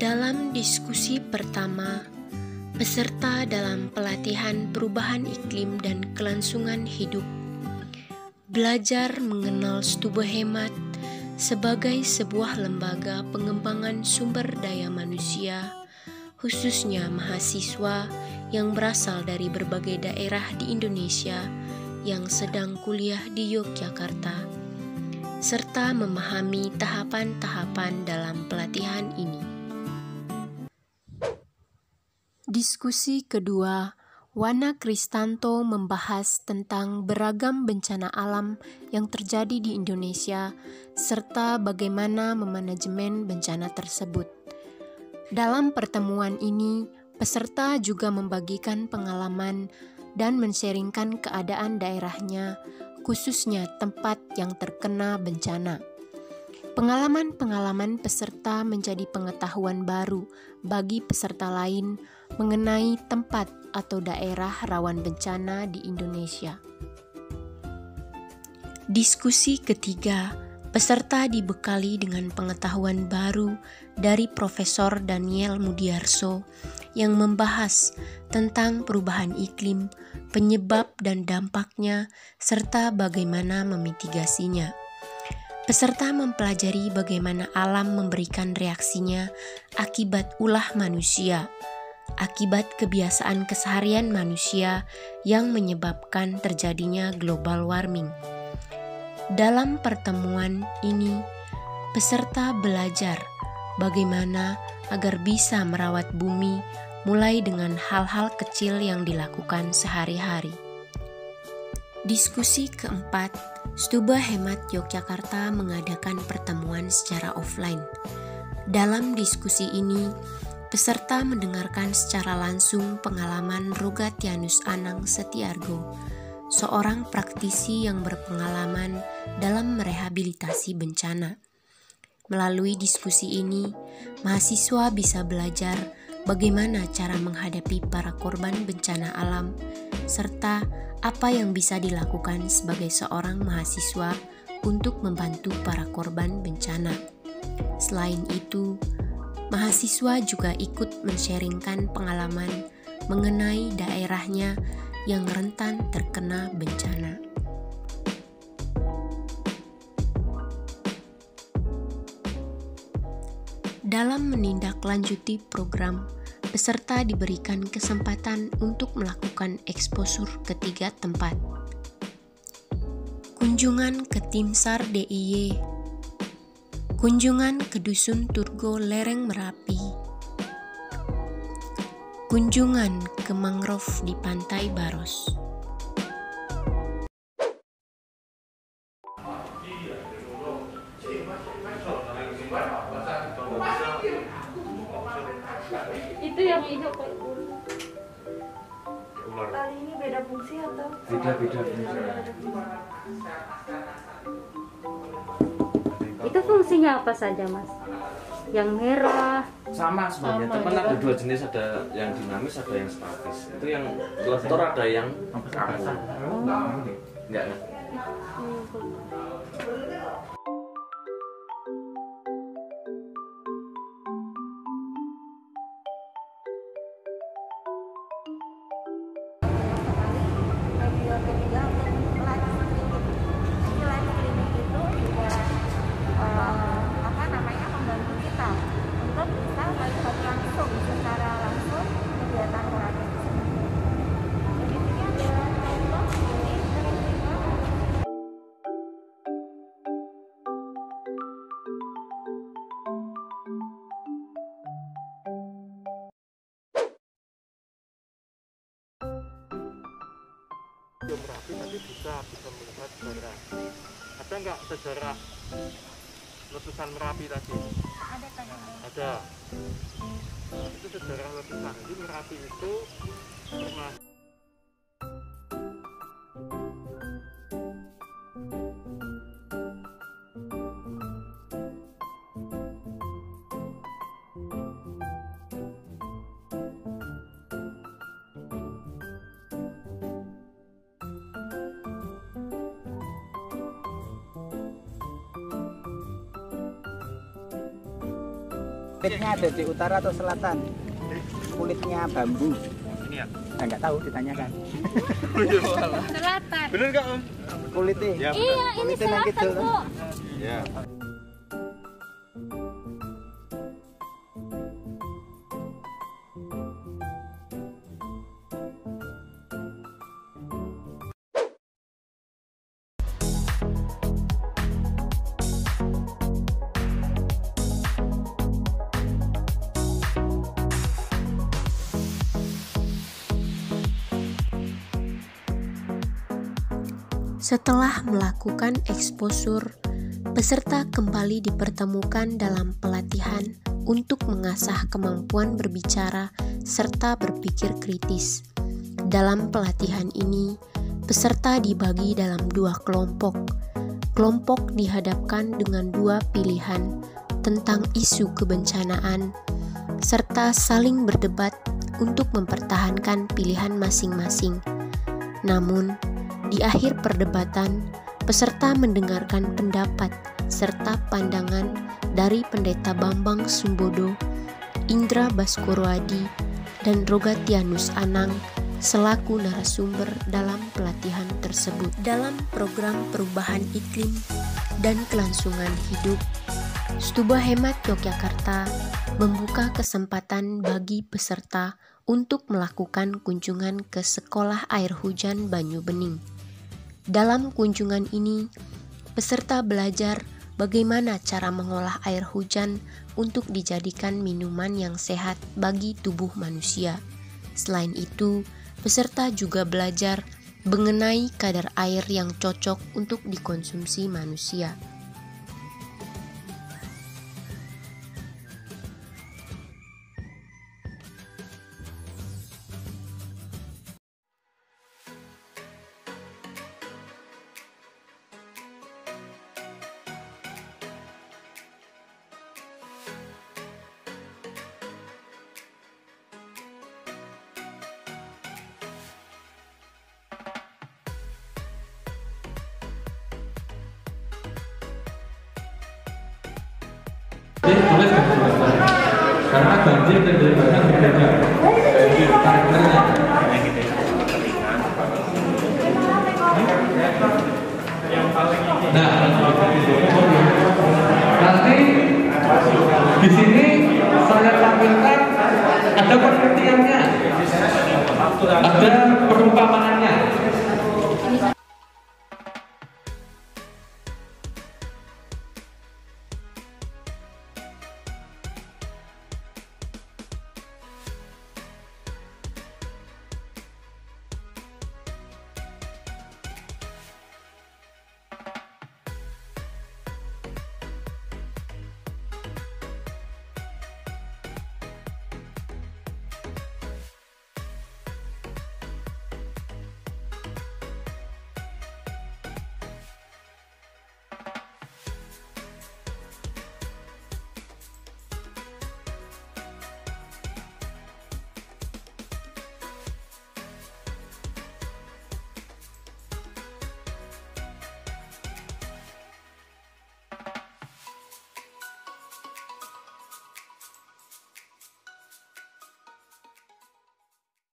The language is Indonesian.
Dalam diskusi pertama, peserta dalam pelatihan perubahan iklim dan kelangsungan hidup belajar mengenal Stubo Hemat sebagai sebuah lembaga pengembangan sumber daya manusia, khususnya mahasiswa yang berasal dari berbagai daerah di Indonesia yang sedang kuliah di Yogyakarta, serta memahami tahapan-tahapan dalam pelatihan ini. Diskusi kedua, Wana Kristanto membahas tentang beragam bencana alam yang terjadi di Indonesia serta bagaimana memanajemen bencana tersebut. Dalam pertemuan ini, peserta juga membagikan pengalaman dan men-sharingkan keadaan daerahnya, khususnya tempat yang terkena bencana. Pengalaman-pengalaman peserta menjadi pengetahuan baru bagi peserta lain mengenai tempat atau daerah rawan bencana di Indonesia. Diskusi ketiga, peserta dibekali dengan pengetahuan baru dari Profesor Daniel Mudiarso yang membahas tentang perubahan iklim, penyebab dan dampaknya, serta bagaimana memitigasinya. Peserta mempelajari bagaimana alam memberikan reaksinya akibat ulah manusia, akibat kebiasaan keseharian manusia yang menyebabkan terjadinya global warming. Dalam pertemuan ini, peserta belajar bagaimana agar bisa merawat bumi mulai dengan hal-hal kecil yang dilakukan sehari-hari. Diskusi keempat, Stubo Hemat Yogyakarta mengadakan pertemuan secara offline. Dalam diskusi ini, peserta mendengarkan secara langsung pengalaman Rogatianus Anang Setiargo, seorang praktisi yang berpengalaman dalam merehabilitasi bencana. Melalui diskusi ini, mahasiswa bisa belajar bagaimana cara menghadapi para korban bencana alam, serta apa yang bisa dilakukan sebagai seorang mahasiswa untuk membantu para korban bencana. Selain itu, mahasiswa juga ikut men-sharingkan pengalaman mengenai daerahnya yang rentan terkena bencana. Dalam menindaklanjuti program, peserta diberikan kesempatan untuk melakukan eksposur ke 3 tempat. Kunjungan ke Tim SAR DIY, kunjungan ke Dusun Turgo Lereng Merapi, kunjungan ke mangrove di Pantai Baros. Itu yang hijau kayak ular. Kali ini beda fungsi atau? Beda fungsi. Itu fungsinya apa saja, Mas? Yang merah? Sama sebenarnya, teman ada 2 jenis, ada yang dinamis, ada yang statis. Itu yang lektor ada yang kaku. Enggak. Membantu kita untuk bisa melihat langsung secara langsung kegiatan olahraga tersebut. Jadi ini ada contoh ini Merapi nanti bisa melihat sejarah. Ada nggak sejarah letusan Merapi tadi? ada tadi. Ada. Nah, itu sejarah letusan. Jadi Merapi itu pernah Kulitnya ada di utara atau selatan? Kulitnya bambu. Ini ya? Nah, nggak tahu, ditanyakan. Selatan. Bener nggak Om? Kulitnya. Ya, Iya, ini Kulitnya yang selatan kecil, kok. Ya. Setelah melakukan eksposur, peserta kembali dipertemukan dalam pelatihan untuk mengasah kemampuan berbicara serta berpikir kritis. Dalam pelatihan ini, peserta dibagi dalam 2 kelompok. Kelompok dihadapkan dengan 2 pilihan tentang isu kebencanaan, serta saling berdebat untuk mempertahankan pilihan masing-masing. Namun, di akhir perdebatan, peserta mendengarkan pendapat serta pandangan dari Pendeta Bambang Sumbodo, Indra Baskoroadi, dan Rogatianus Anang selaku narasumber dalam pelatihan tersebut. Dalam program perubahan iklim dan kelangsungan hidup, Stuba Hemat Yogyakarta membuka kesempatan bagi peserta untuk melakukan kunjungan ke Sekolah Air Hujan Banyu Bening. Dalam kunjungan ini, peserta belajar bagaimana cara mengolah air hujan untuk dijadikan minuman yang sehat bagi tubuh manusia. Selain itu, peserta juga belajar mengenai kadar air yang cocok untuk dikonsumsi manusia. Karena banjir dan daripada berbeda. Banjir karakternya. Nah, nanti di sini saya tampilkan ada pengertiannya, ada perumpamaan